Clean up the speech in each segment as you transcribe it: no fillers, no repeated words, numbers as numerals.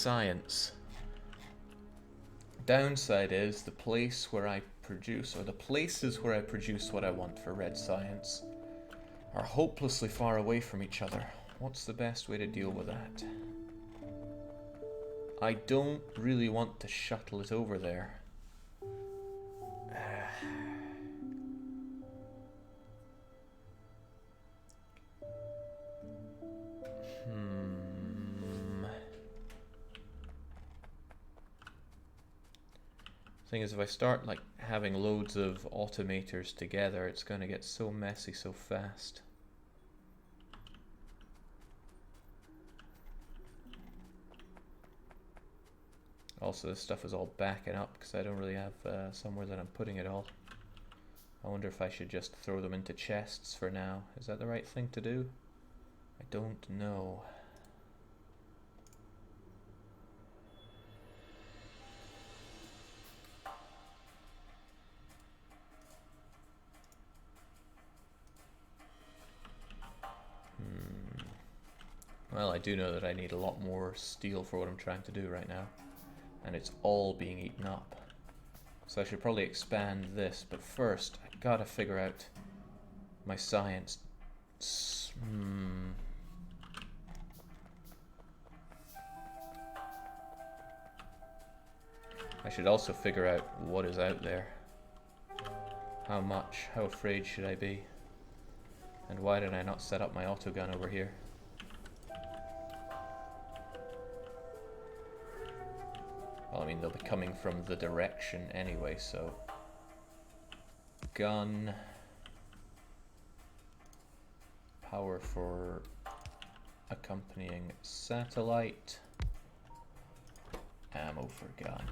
science. Downside is the place where I produce, or the places where I produce what I want for red science, are hopelessly far away from each other. What's the best way to deal with that? I don't really want to shuttle it over there. Thing is, if I start like having loads of automators together, it's going to get so messy so fast. Also, this stuff is all backing up because I don't really have somewhere that I'm putting it all. I wonder if I should just throw them into chests for now. Is that the right thing to do? I don't know. Well, I do know that I need a lot more steel for what I'm trying to do right now. And it's all being eaten up. So I should probably expand this, but first I gotta figure out my science. I should also figure out what is out there. How much? How afraid should I be? And why did I not set up my autogun over here? Well, I mean, they'll be coming from the direction anyway, so... Gun... Power for accompanying satellite. Ammo for gun.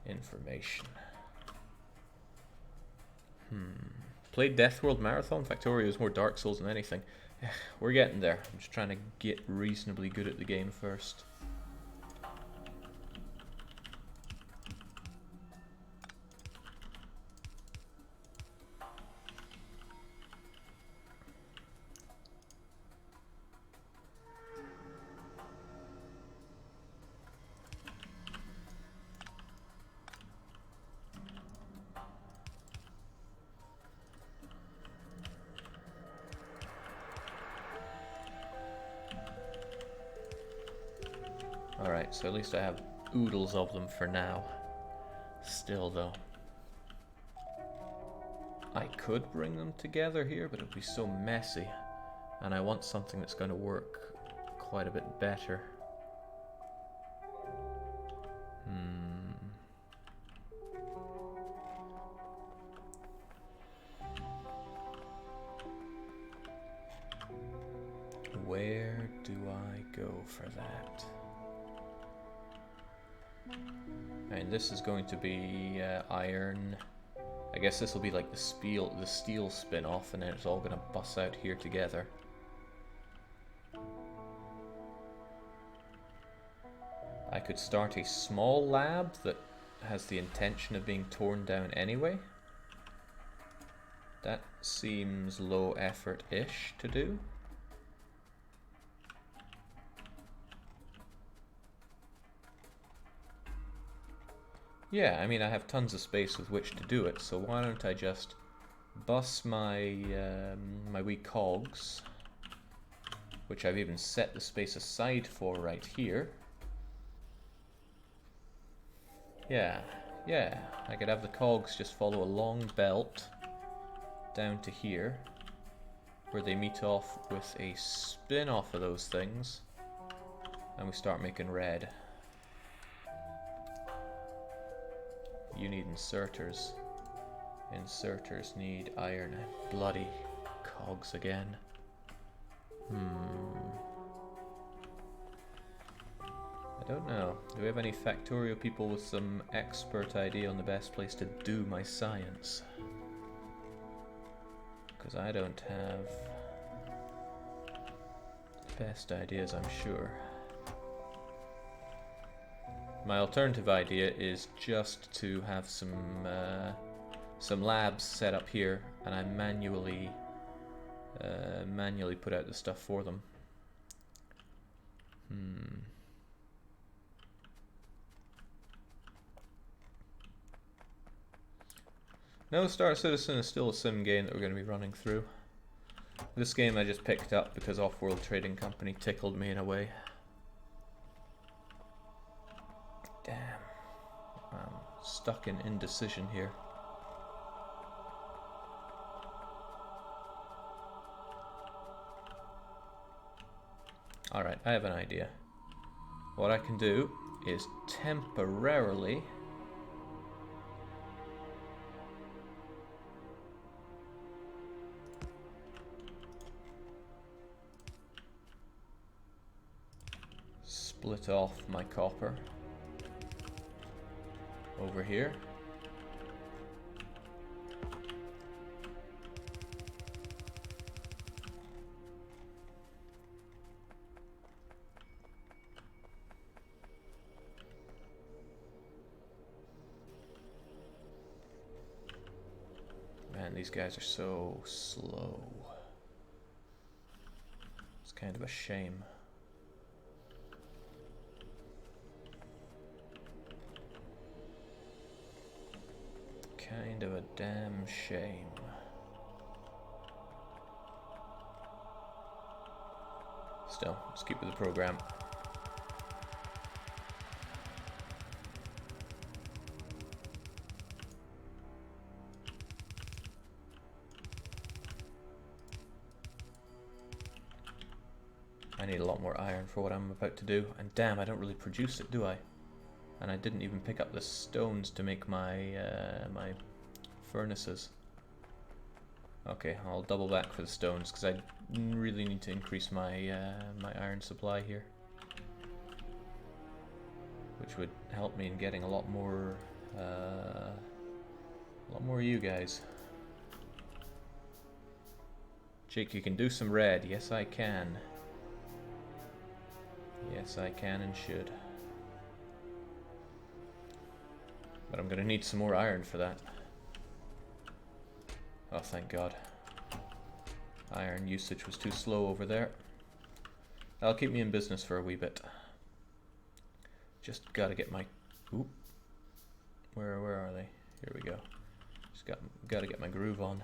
Information. Played Deathworld Marathon. Factorio is more Dark Souls than anything. We're getting there. I'm just trying to get reasonably good at the game first. Alright, so at least I have oodles of them for now. Still though. I could bring them together here, but it would be so messy. And I want something that's going to work quite a bit better. Where do I go for that? And this is going to be iron. I guess this will be like the steel spin-off, and then it's all going to bust out here together. I could start a small lab that has the intention of being torn down anyway. That seems low effort-ish to do. Yeah, I mean, I have tons of space with which to do it, so why don't I just bus my my wee cogs, which I've even set the space aside for right here. Yeah, I could have the cogs just follow a long belt down to here, where they meet off with a spin-off of those things, and we start making red. You need inserters. Inserters need iron. Bloody cogs again. I don't know. Do we have any Factorio people with some expert idea on the best place to do my science? Because I don't have the best ideas, I'm sure. My alternative idea is just to have some labs set up here, and I manually put out the stuff for them. No, Star Citizen is still a sim game that we're going to be running through. This game I just picked up because Off-World Trading Company tickled me in a way. Damn. I'm stuck in indecision here. Alright, I have an idea. What I can do is temporarily split off my copper over here. Man, these guys are so slow. It's kind of a shame. Kind of a damn shame. Still, let's keep with the program. I need a lot more iron for what I'm about to do, and damn, I don't really produce it, do I? And I didn't even pick up the stones to make my my furnaces. Okay, I'll double back for the stones because I really need to increase my my iron supply here, which would help me in getting a lot more of you guys. Jake, you can do some red. Yes, I can. Yes, I can and should. But I'm gonna need some more iron for that. Oh, thank God. Iron usage was too slow over there. That'll keep me in business for a wee bit. Just gotta get my... Oop. Where are they? Here we go. Just gotta get my groove on.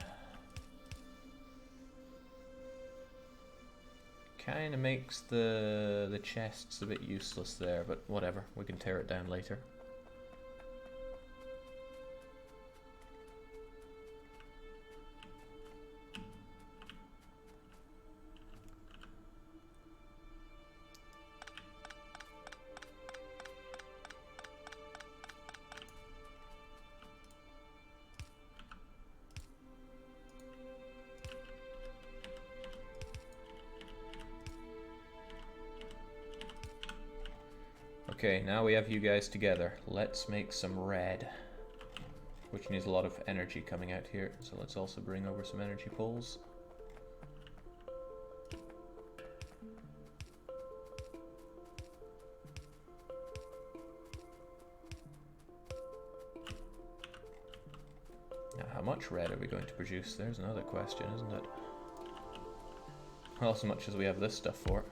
Kinda makes the chests a bit useless there, but whatever. We can tear it down later. Okay, now we have you guys together. Let's make some red, which needs a lot of energy coming out here. So let's also bring over some energy poles. Now, how much red are we going to produce? There's another question, isn't it? Well, as much as we have this stuff for.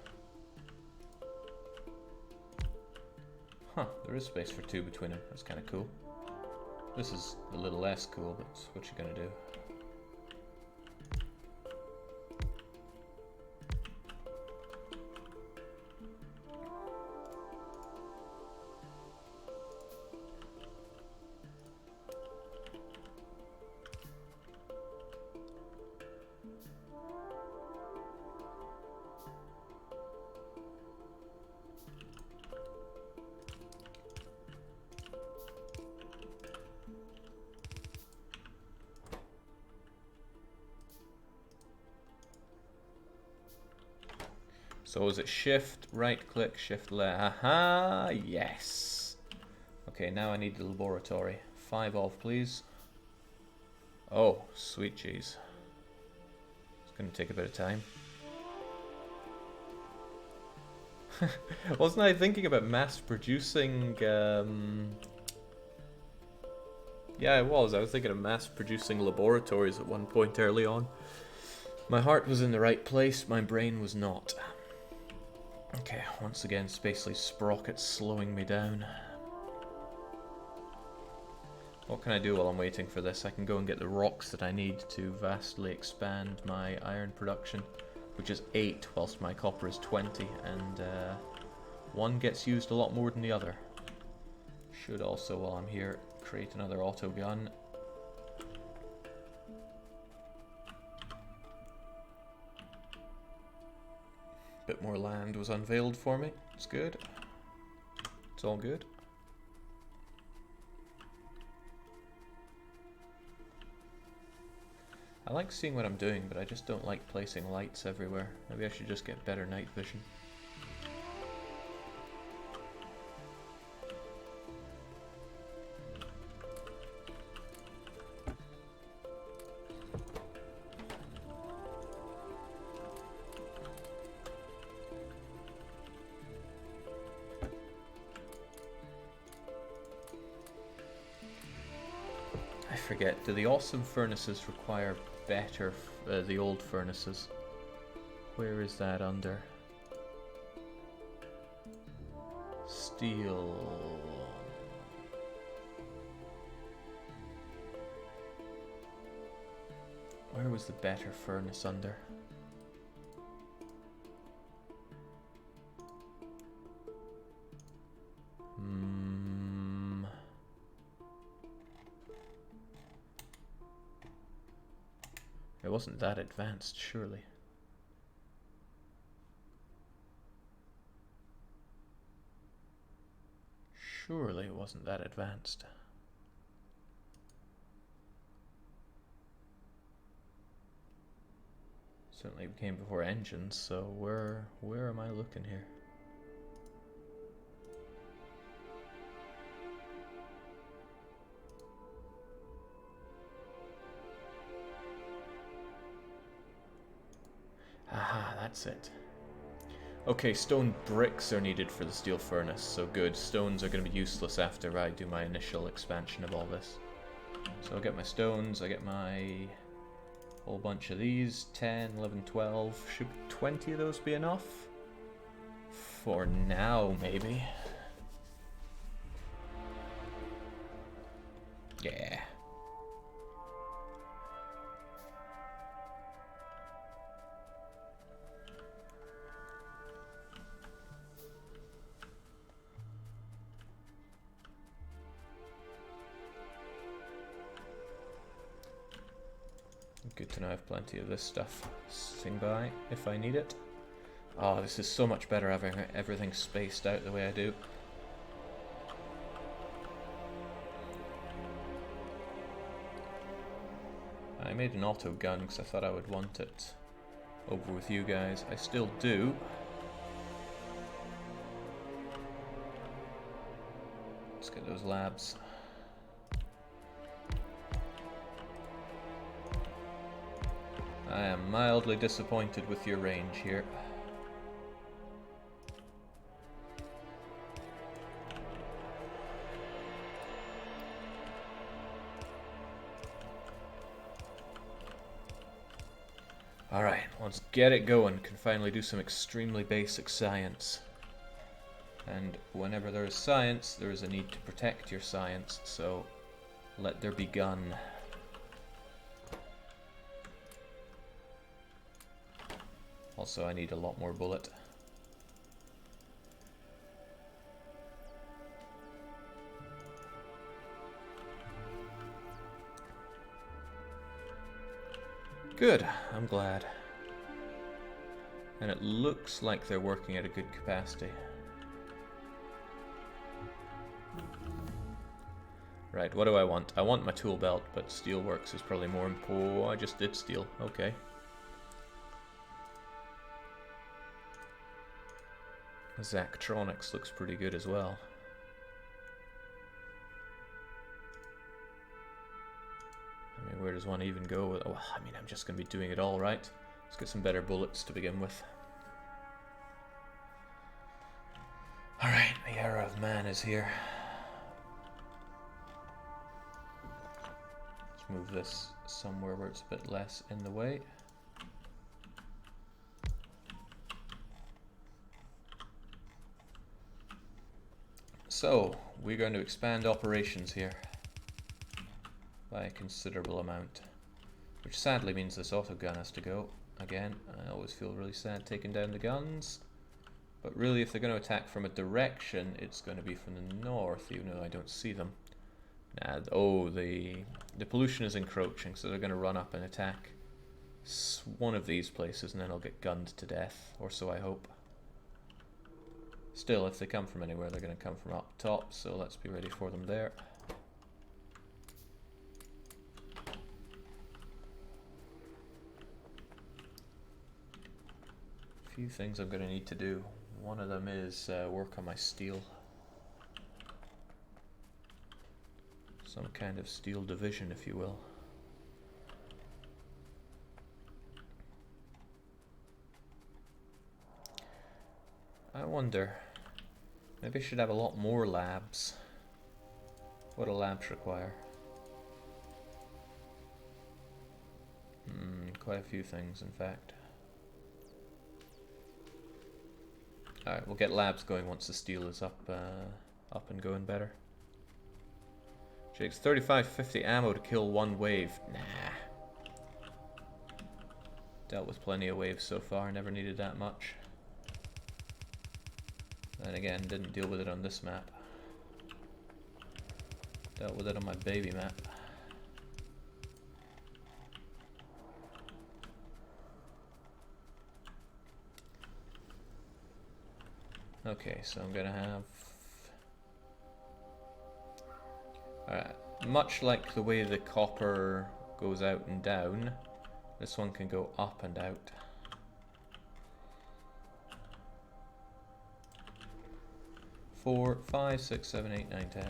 Huh, there is space for two between them. That's kind of cool. This is a little less cool, but what you gonna do? So is it shift, right click, shift left? Aha, yes. Okay, now I need the laboratory. 5 off, please. Oh, sweet cheese. It's gonna take a bit of time. Wasn't I thinking about mass producing, yeah, I was thinking of mass producing laboratories at one point early on. My heart was in the right place, my brain was not. Okay, once again, Spacely Sprocket's slowing me down. What can I do while I'm waiting for this? I can go and get the rocks that I need to vastly expand my iron production, which is 8, whilst my copper is 20, and one gets used a lot more than the other. Should also, while I'm here, create another auto gun. Bit more land was unveiled for me. It's good. It's all good. I like seeing what I'm doing, but I just don't like placing lights everywhere. Maybe I should just get better night vision. I forget, do the awesome furnaces require better, the old furnaces? Where is that under? Steel. Where was the better furnace under? It wasn't that advanced, surely. Surely it wasn't that advanced. Certainly came before engines, so where am I looking here? Aha, that's it. Okay, stone bricks are needed for the steel furnace, so good. Stones are going to be useless after I do my initial expansion of all this. So I'll get my stones, I get my whole bunch of these, 10, 11, 12. Should 20 of those be enough? For now, maybe. Yeah. Good to know I have plenty of this stuff sitting by if I need it. Oh, this is so much better having everything spaced out the way I do. I made an auto gun because I thought I would want it over with you guys. I still do. Let's get those labs. I am mildly disappointed with your range here. Alright, let's get it going. Can finally do some extremely basic science. And whenever there is science, there is a need to protect your science, so let there be gun. Also, I need a lot more bullet. Good, I'm glad. And it looks like they're working at a good capacity. Right, what do I want? I want my tool belt, but Steelworks is probably more important. Oh, I just did steel. Okay. Zachtronics looks pretty good as well. I mean, where does one even go? Oh, I mean, I'm just going to be doing it all, right? Let's get some better bullets to begin with. Alright, the era of man is here. Let's move this somewhere where it's a bit less in the way. So, we're going to expand operations here. by a considerable amount. Which sadly means this autogun has to go. Again, I always feel really sad taking down the guns. But really, if they're going to attack from a direction, it's going to be from the north, even though I don't see them. Oh, the pollution is encroaching, so they're going to run up and attack one of these places, and then I'll get gunned to death, or so I hope. Still, if they come from anywhere, they're going to come from up top, so let's be ready for them there. A few things I'm going to need to do. One of them is work on my steel. Some kind of steel division, if you will. I wonder, maybe I should have a lot more labs. What do labs require? Quite a few things, in fact. Alright, we'll get labs going once the steel is up and going better. Takes 35-50 ammo to kill one wave. Nah. Dealt with plenty of waves so far, never needed that much. Then again, didn't deal with it on this map. Dealt with it on my baby map. Okay, so I'm gonna have... Alright, much like the way the copper goes out and down, this one can go up and out. Four, 5, 6, 7, 8, 9, 10.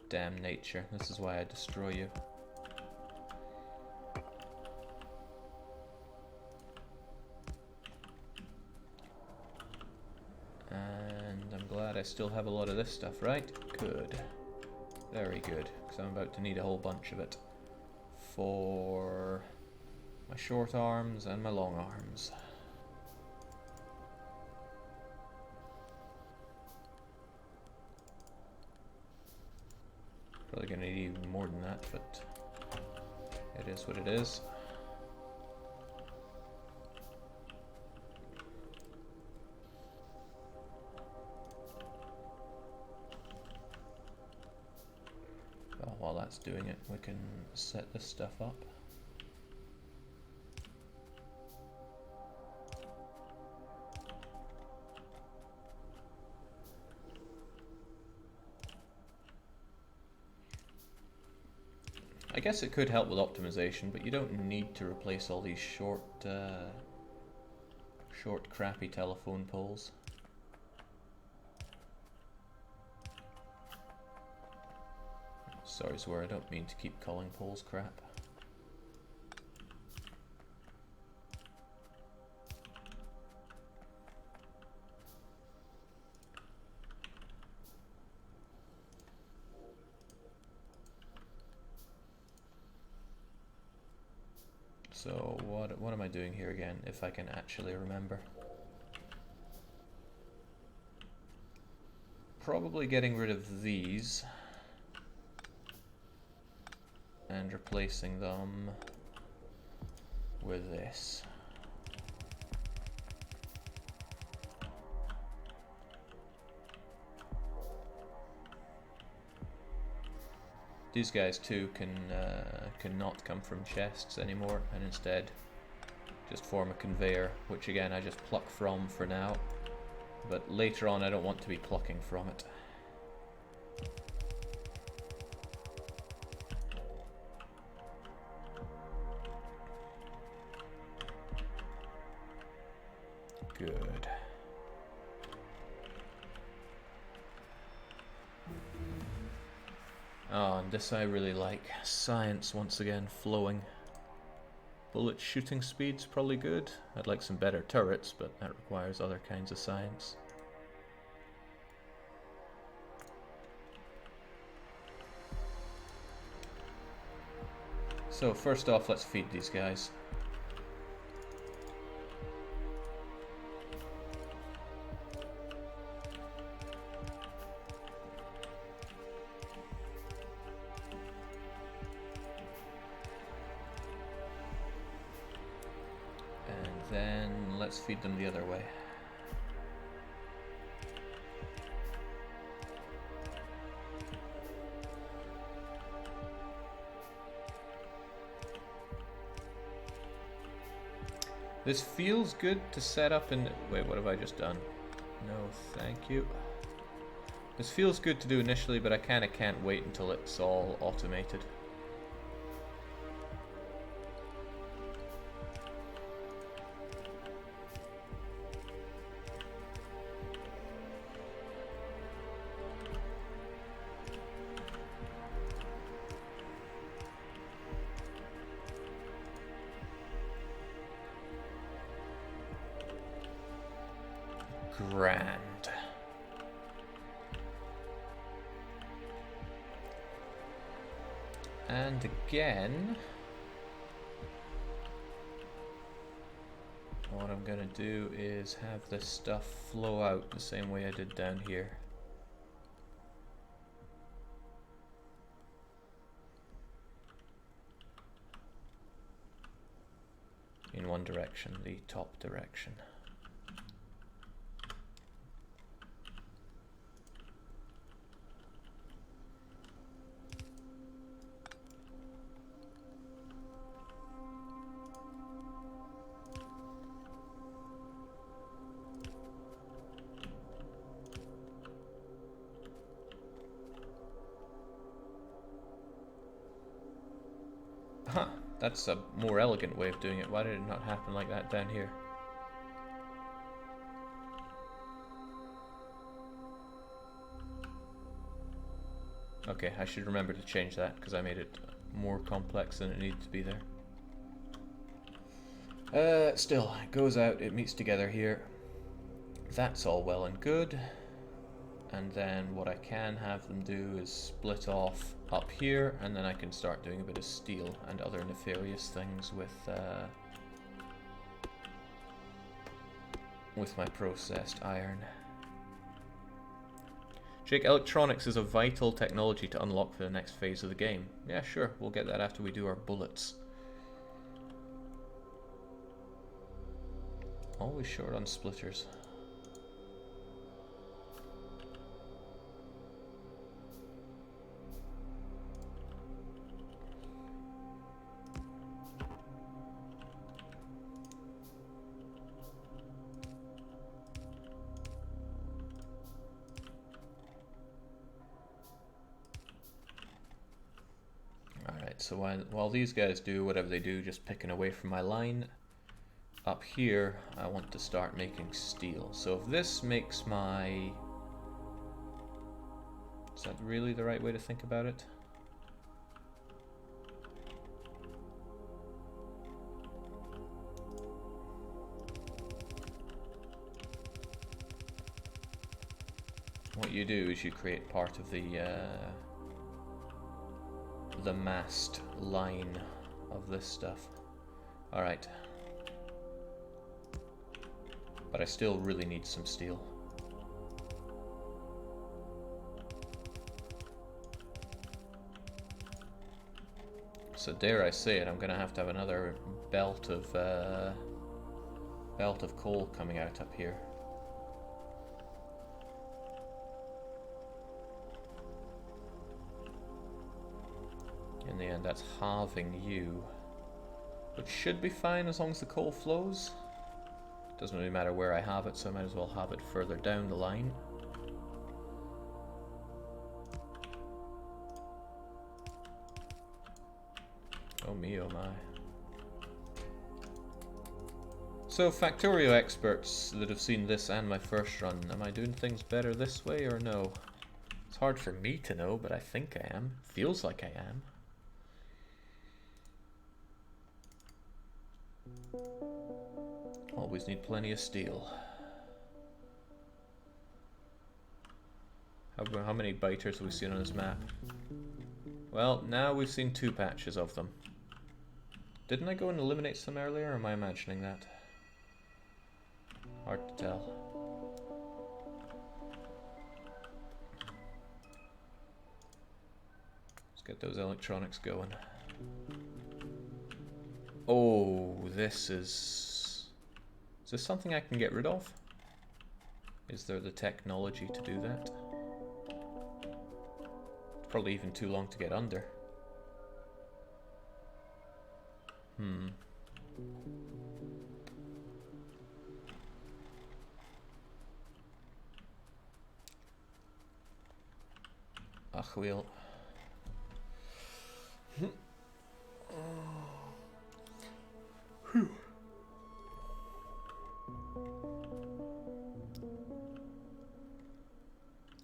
Damn nature, this is why I destroy you. And I'm glad I still have a lot of this stuff, right? Good. Very good, because I'm about to need a whole bunch of it for my short arms and my long arms. Probably gonna need even more than that, but it is what it is. Well, while that's doing it, we can set this stuff up. I guess it could help with optimization, but you don't need to replace all these short crappy telephone poles. Sorry, swear, I don't mean to keep calling poles crap. So what am I doing here again, if I can actually remember? Probably getting rid of these and replacing them with this. These guys too cannot come from chests anymore, and instead just form a conveyor, which again I just pluck from for now, but later on I don't want to be plucking from it. Good. Oh, and this I really like. Science once again flowing. Bullet shooting speed's probably good. I'd like some better turrets, but that requires other kinds of science. So first off, let's feed these guys. Then let's feed them the other way. This feels good to set up in... Wait, what have I just done? No, thank you. This feels good to do initially, but I kind of can't wait until it's all automated. Grand. And again, what I'm gonna do is have this stuff flow out the same way I did down here. In one direction, the top direction. Huh, that's a more elegant way of doing it. Why did it not happen like that down here? Okay, I should remember to change that because I made it more complex than it needed to be there. Still, it goes out, it meets together here. That's all well and good. And then what I can have them do is split off up here, and then I can start doing a bit of steel and other nefarious things with my processed iron. Jake, electronics is a vital technology to unlock for the next phase of the game. Yeah, sure, we'll get that after we do our bullets. Always short on splitters. So while these guys do whatever they do, just picking away from my line, up here I want to start making steel. So if this makes my... Is that really the right way to think about it? What you do is you create part of the mast line of this stuff. Alright. But I still really need some steel. So dare I say it, I'm gonna have to have another belt of coal coming out up here. In the end, that's halving you, which should be fine as long as the coal flows. Doesn't really matter where I have it, so I might as well have it further down the line. Oh me, oh my. So, Factorio experts that have seen this and my first run, am I doing things better this way or no? It's hard for me to know, but I think I am. Feels like I am. Always need plenty of steel. How many biters have we seen on this map? Well, now we've seen 2 patches of them. Didn't I go and eliminate some earlier, or am I imagining that? Hard to tell. Let's get those electronics going. Oh, this is... this something I can get rid of? Is there the technology to do that? It's probably even too long to get under. Ach, wheel.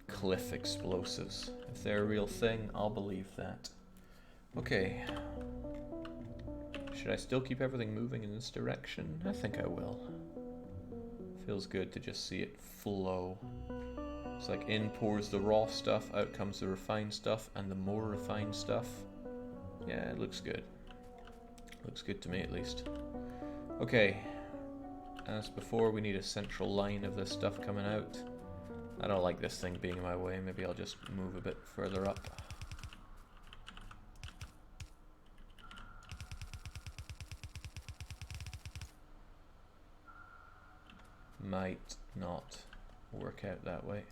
Cliff explosives. If they're a real thing, I'll believe that. Okay. Should I still keep everything moving in this direction? I think I will. Feels good to just see it flow. It's like in pours the raw stuff, out comes the refined stuff, and the more refined stuff. Yeah, it looks good. Looks good to me at least. Okay. As before, we need a central line of this stuff coming out. I don't like this thing being in my way. Maybe I'll just move a bit further up. Might not work out that way.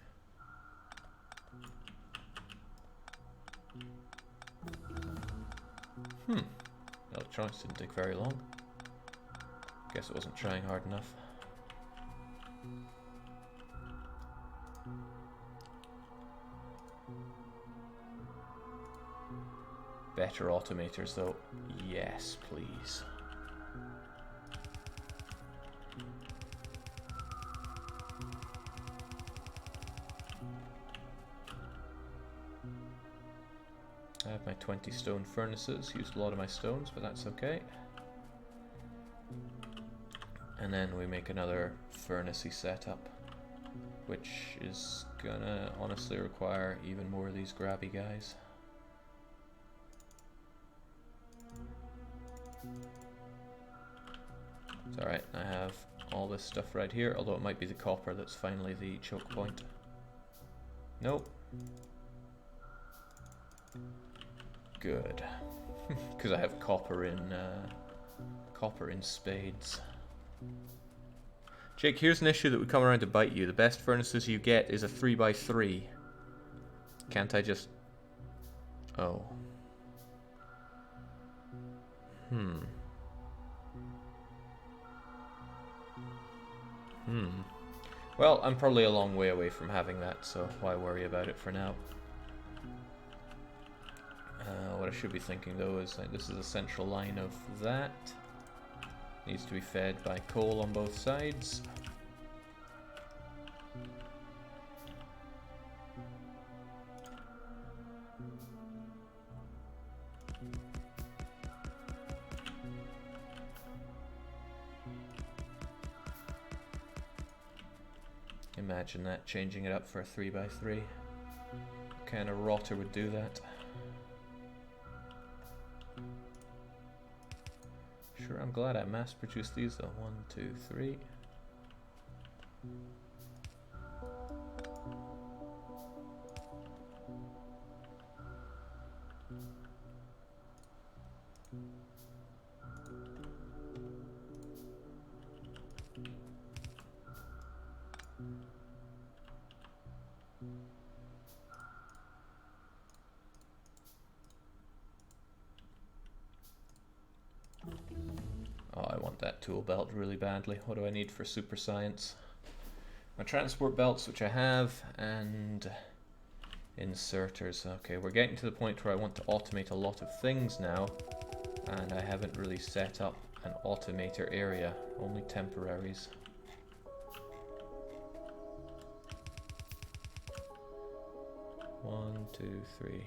Electronics didn't take very long. Guess it wasn't trying hard enough. Better automators though. Yes, please. I have my 20 stone furnaces, used a lot of my stones, but that's okay. And then we make another furnace-y setup, which is gonna honestly require even more of these grabby guys. It's alright, I have all this stuff right here, although it might be the copper that's finally the choke point. Nope. Good. Because I have copper in spades. Jake, here's an issue that would come around to bite you. The best furnaces you get is a 3x3. Can't I just... Oh. Well, I'm probably a long way away from having that, so why worry about it for now? What I should be thinking though is like this is a central line of that. Needs to be fed by coal on both sides. Imagine that, changing it up for a 3x3. What kind of rotter would do that? Sure, I'm glad I mass-produced these though. 1, 2, 3. Oh, I want that tool belt really badly. What do I need for super science? My transport belts, which I have, and inserters. Okay, we're getting to the point where I want to automate a lot of things now, and I haven't really set up an automator area, only temporaries. One, two, three.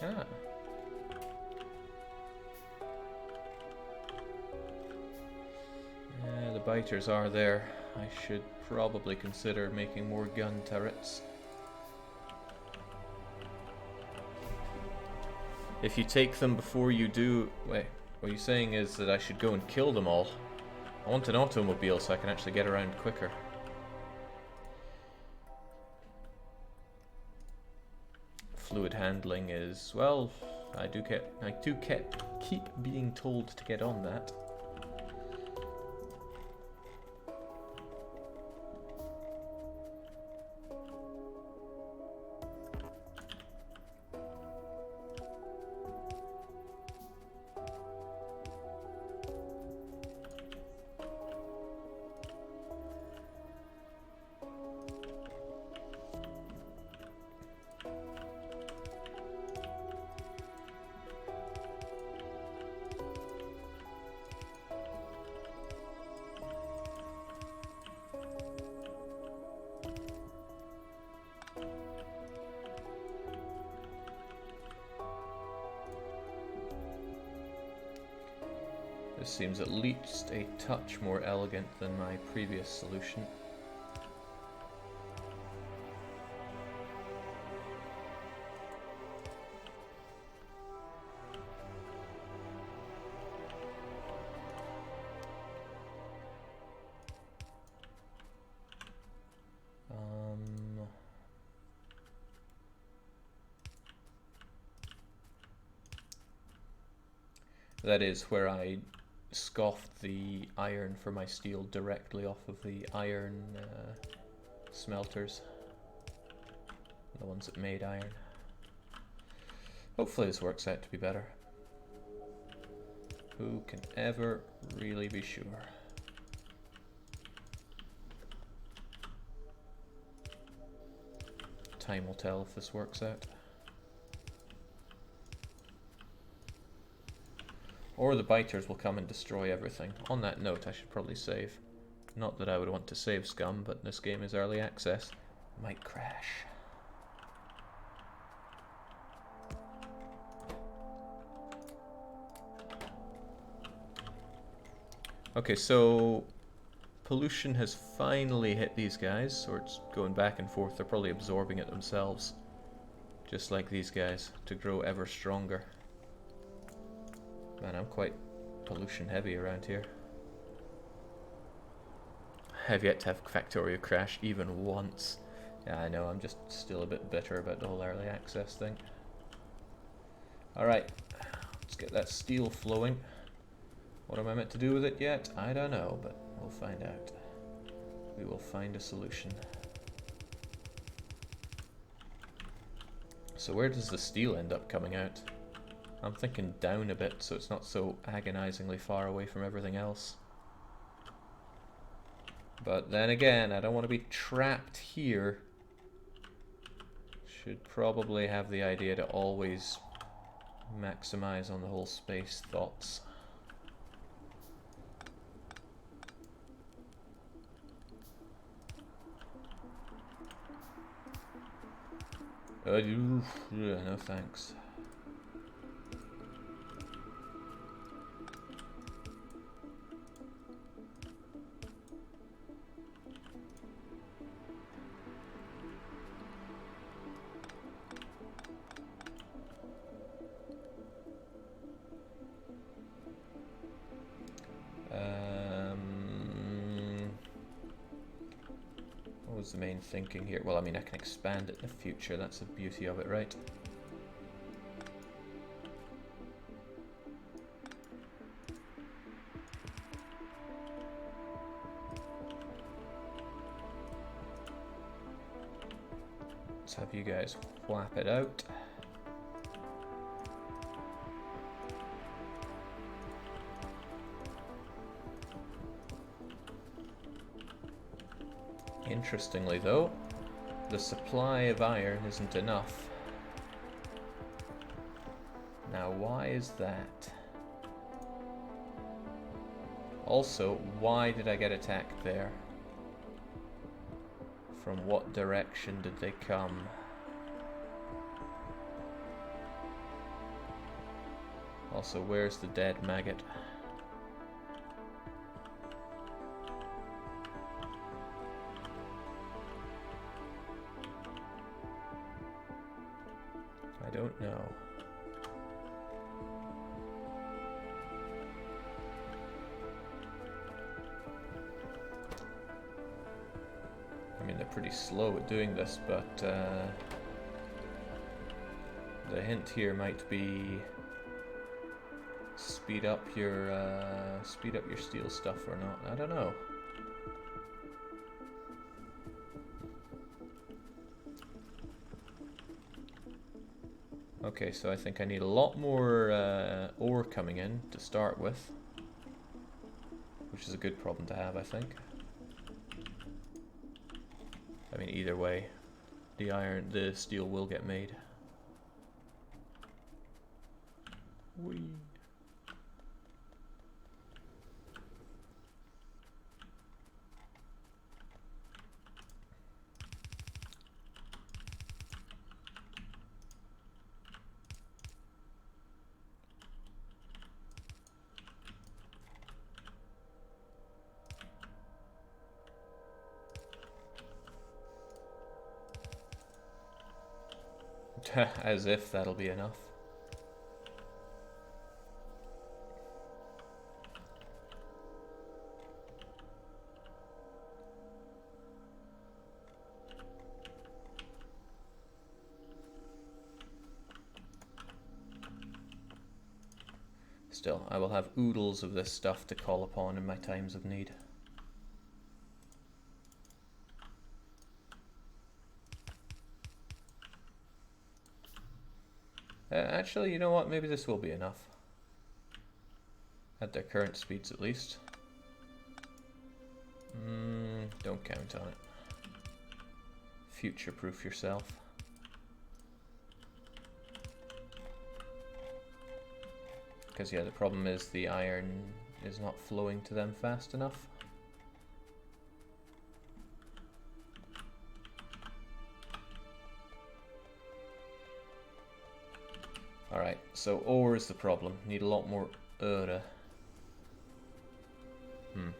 Ah. Yeah, the biters are there. I should probably consider making more gun turrets. If you take them before you do... Wait, what you're saying is that I should go and kill them all. I want an automobile so I can actually get around quicker. Fluid handling is... well, I do keep being told to get on that. This seems at least a touch more elegant than my previous solution. That is where I scoffed the iron for my steel directly off of the iron smelters. The ones that made iron. Hopefully this works out to be better. Who can ever really be sure? Time will tell if this works out. Or the biters will come and destroy everything. On that note, I should probably save. Not that I would want to save scum, but this game is early access. Might crash. Okay, so pollution has finally hit these guys, or it's going back and forth. They're probably absorbing it themselves, just like these guys, to grow ever stronger. Man, I'm quite pollution heavy around here. I've yet to have Factorio crash even once. Yeah, I know, I'm just still a bit bitter about the whole early access thing. Alright, let's get that steel flowing. What am I meant to do with it yet? I don't know, but we'll find out. We will find a solution. So where does the steel end up coming out? I'm thinking down a bit so it's not so agonizingly far away from everything else. But then again, I don't want to be trapped here. Should probably have the idea to always maximize on the whole space thoughts. No thanks. What was the main thinking here? Well, I mean, I can expand it in the future. That's the beauty of it, right? Let's have you guys whap it out. Interestingly though, the supply of iron isn't enough. Now why is that? Also, why did I get attacked there? From what direction did they come? Also, where's the dead maggot? No. I mean, they're pretty slow at doing this, but the hint here might be speed up your steel stuff or not. I don't know. Okay, so I think I need a lot more ore coming in to start with, which is a good problem to have, I think. I mean, either way, the steel will get made. Whee. As if that'll be enough. Still, I will have oodles of this stuff to call upon in my times of need. Actually, you know what? Maybe this will be enough. At their current speeds, at least. Don't count on it. Future-proof yourself. Because, yeah, the problem is the iron is not flowing to them fast enough. Alright, so ore is the problem. Need a lot more ore.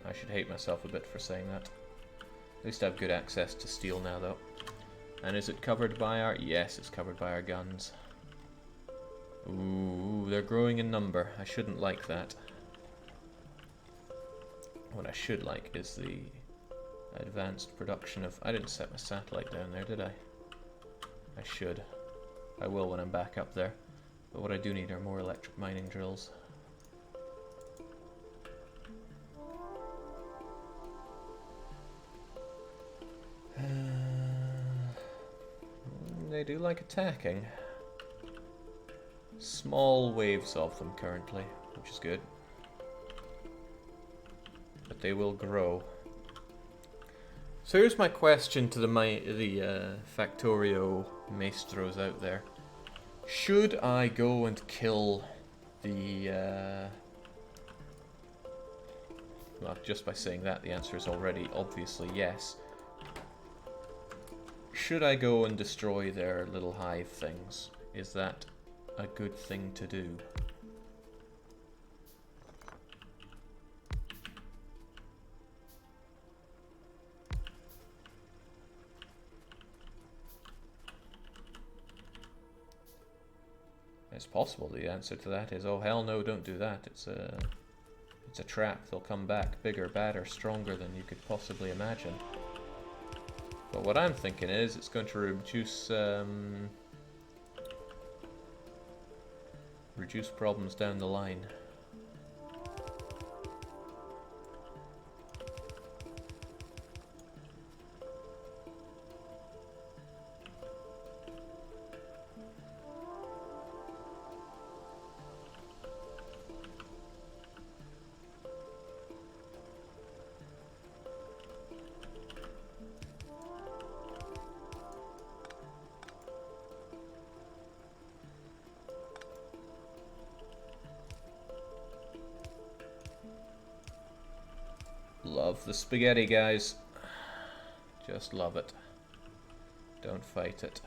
I should hate myself a bit for saying that. At least I have good access to steel now, though. And is it covered by our... Yes, it's covered by our guns. Ooh, they're growing in number. I shouldn't like that. What I should like is the advanced production of... I didn't set my satellite down there, did I? I should. I will when I'm back up there. But what I do need are more electric mining drills. They do like attacking. Small waves of them currently, which is good. But they will grow. So here's my question to the Factorio maestros out there. Should I go and kill the... Well, just by saying that, the answer is already obviously yes. Should I go and destroy their little hive things? Is that a good thing to do? It's possible the answer to that is, oh hell no, don't do that. It's a trap. They'll come back bigger, badder, stronger than you could possibly imagine. But what I'm thinking is it's going to reduce problems down the line. Love the spaghetti, guys. Just love it. Don't fight it.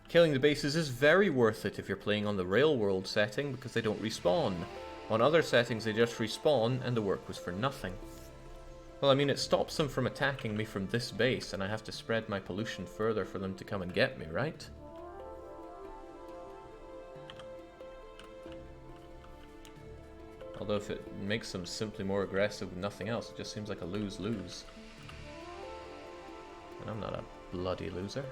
Killing the bases is very worth it if you're playing on the Rail World setting because they don't respawn. On other settings they just respawn and the work was for nothing. Well, I mean, it stops them from attacking me from this base, and I have to spread my pollution further for them to come and get me, right? Although if it makes them simply more aggressive with nothing else, it just seems like a lose-lose. And I'm not a bloody loser.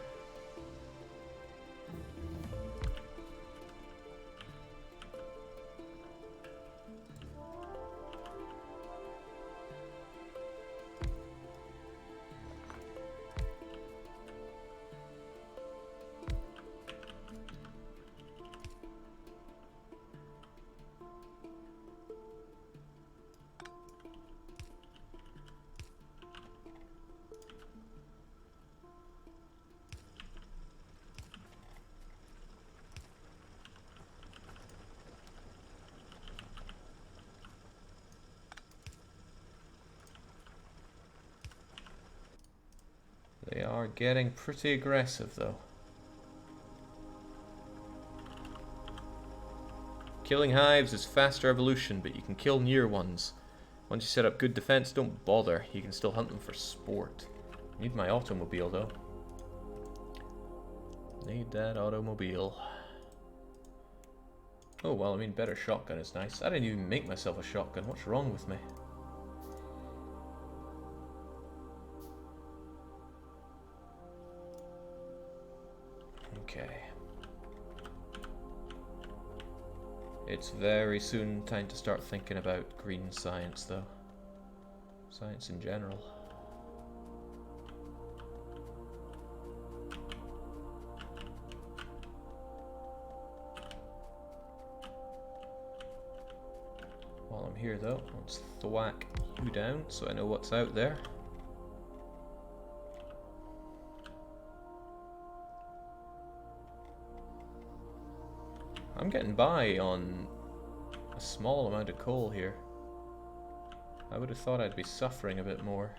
They are getting pretty aggressive, though. Killing hives is faster evolution, but you can kill near ones. Once you set up good defense, don't bother. You can still hunt them for sport. Need my automobile, though. Need that automobile. Oh, well, I mean, better shotgun is nice. I didn't even make myself a shotgun. What's wrong with me? Okay. It's very soon time to start thinking about green science, though. Science in general. While I'm here, though, let's thwack you down so I know what's out there. I'm getting by on a small amount of coal here. I would have thought I'd be suffering a bit more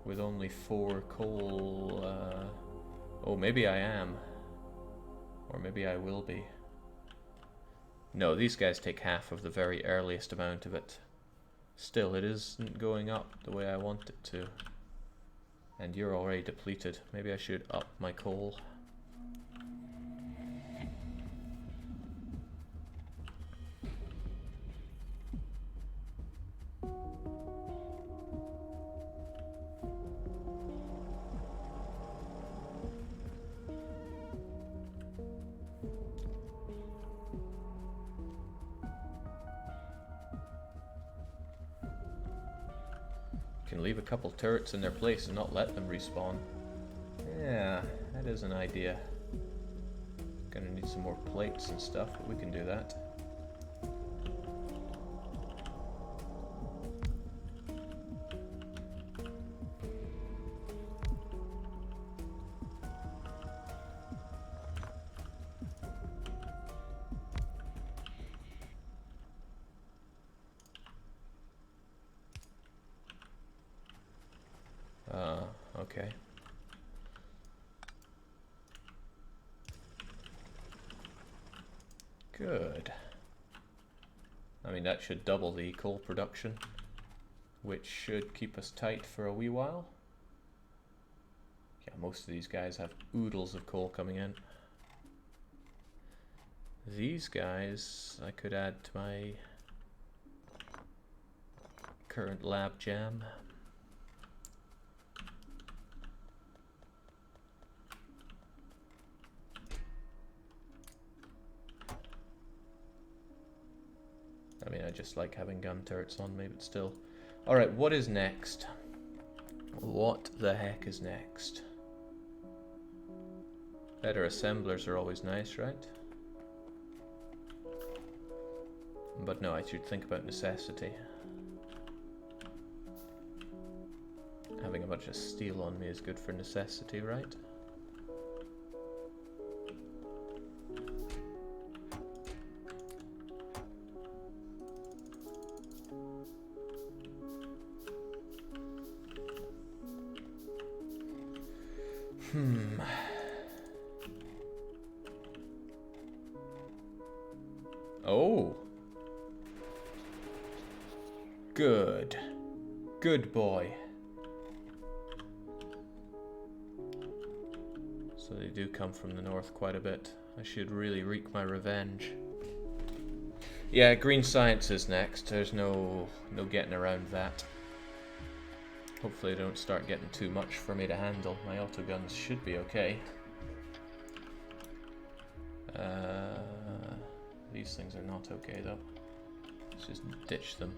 with only 4 coal. Oh, maybe I am. Or maybe I will be. No, these guys take half of the very earliest amount of it. Still, it isn't going up the way I want it to. And you're already depleted. Maybe I should up my coal. Can leave a couple turrets in their place and not let them respawn. Yeah, that is an idea. Gonna need some more plates and stuff, but we can do that. Okay. Good. I mean, that should double the coal production, which should keep us tight for a wee while. Yeah, most of these guys have oodles of coal coming in. These guys I could add to my current lab jam. I mean, I just like having gun turrets on me, but still. Alright, what is next? What the heck is next? Better assemblers are always nice, right? But no, I should think about necessity. Having a bunch of steel on me is good for necessity, right? Oh. Good. Good boy. So they do come from the north quite a bit. I should really wreak my revenge. Yeah, green science is next. There's no getting around that. Hopefully they don't start getting too much for me to handle. My autoguns should be okay. These things are not okay though. Let's just ditch them.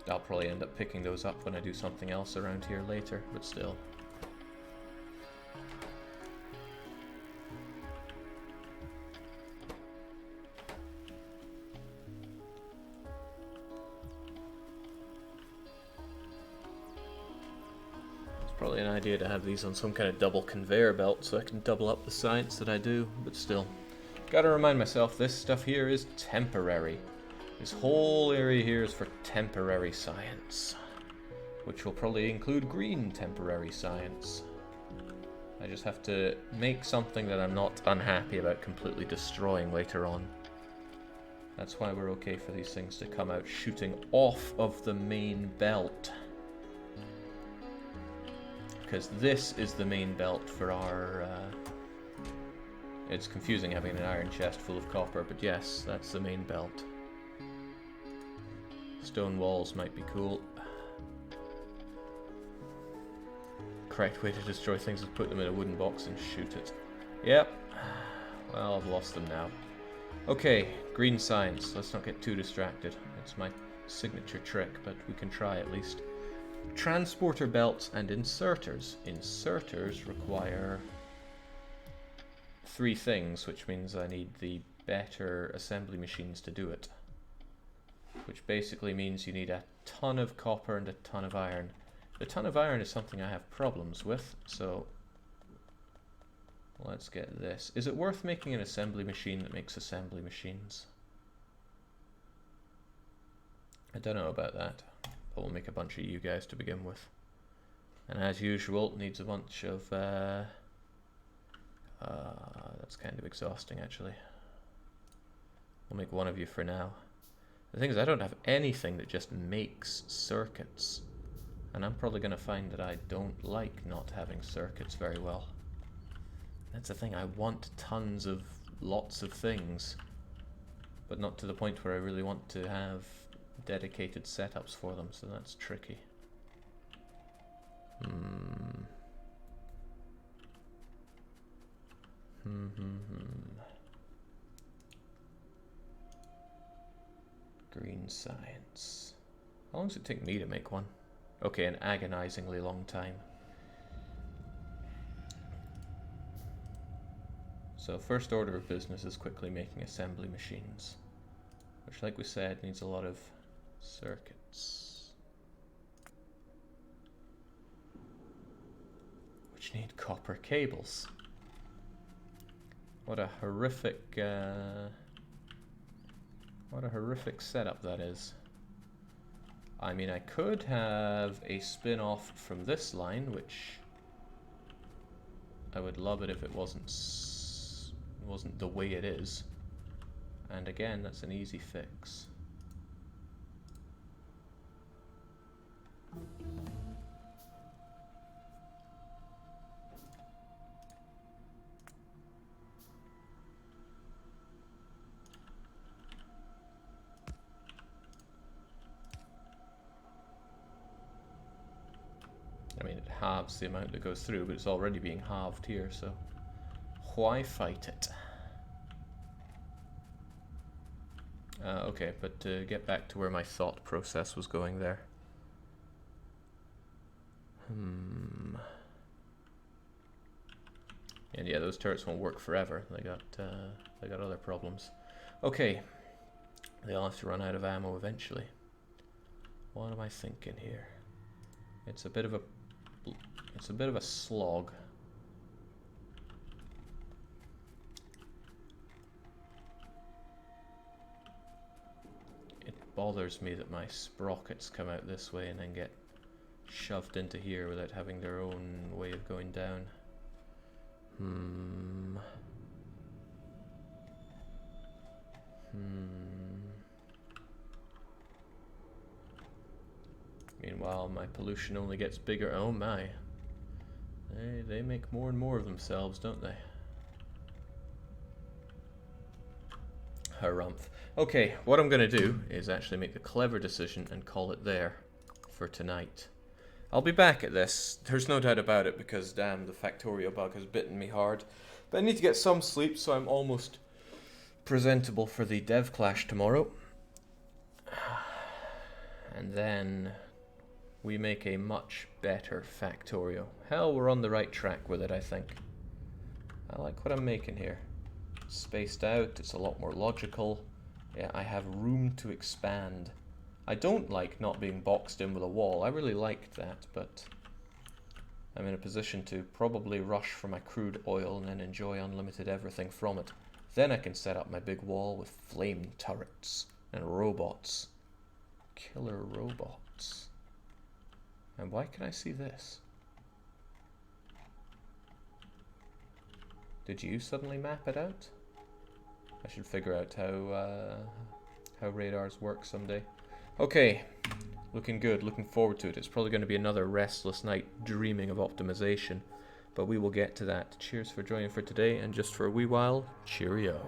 I'll probably end up picking those up when I do something else around here later, but still. Probably an idea to have these on some kind of double conveyor belt so I can double up the science that I do, but still. Gotta remind myself, this stuff here is temporary. This whole area here is for temporary science, which will probably include green temporary science. I just have to make something that I'm not unhappy about completely destroying later on. That's why we're okay for these things to come out shooting off of the main belt. Because this is the main belt for our... it's confusing having an iron chest full of copper, but yes, that's the main belt. Stone walls might be cool. Correct way to destroy things is put them in a wooden box and shoot it. Yep. Well, I've lost them now. Okay, green science. Let's not get too distracted. It's my signature trick, but we can try at least. Transporter belts and inserters. Inserters require 3 things, which means I need the better assembly machines to do it. Which basically means you need a ton of copper and a ton of iron. The ton of iron is something I have problems with, so let's get this. Is it worth making an assembly machine that makes assembly machines? I don't know about that. But we'll make a bunch of you guys to begin with. And as usual, needs a bunch of... that's kind of exhausting, actually. We'll make one of you for now. The thing is, I don't have anything that just makes circuits. And I'm probably going to find that I don't like not having circuits very well. That's the thing, I want tons of lots of things. But not to the point where I really want to have dedicated setups for them, so that's tricky. Green science. How long does it take me to make one? Okay, an agonizingly long time. So first order of business is quickly making assembly machines, which, like we said, needs a lot of circuits, which need copper cables. What a horrific setup that is. I mean, I could have a spin-off from this line, which I would love it if it wasn't the way it is. And again, that's an easy fix. I mean, it halves the amount that goes through, but it's already being halved here, so why fight it? Okay, but to get back to where my thought process was going there. And yeah, those turrets won't work forever. They got other problems. Okay, they'll have to run out of ammo eventually. What am I thinking here? It's a bit of a slog. It bothers me that my sprockets come out this way and then get shoved into here without having their own way of going down. Meanwhile, my pollution only gets bigger. Oh my. They make more and more of themselves, don't they? Harumph. Okay, what I'm going to do is actually make the clever decision and call it there for tonight. I'll be back at this, there's no doubt about it, because damn, the Factorio bug has bitten me hard. But I need to get some sleep, so I'm almost presentable for the dev clash tomorrow. And then we make a much better Factorio. Hell, we're on the right track with it, I think. I like what I'm making here. It's spaced out, it's a lot more logical. Yeah, I have room to expand. I don't like not being boxed in with a wall. I really liked that, but I'm in a position to probably rush for my crude oil and then enjoy unlimited everything from it. Then I can set up my big wall with flame turrets and robots. Killer robots. And why can I see this? Did you suddenly map it out? I should figure out how radars work someday. Okay, looking good, looking forward to it. It's probably going to be another restless night dreaming of optimization, but we will get to that. Cheers for joining for today, and just for a wee while, cheerio.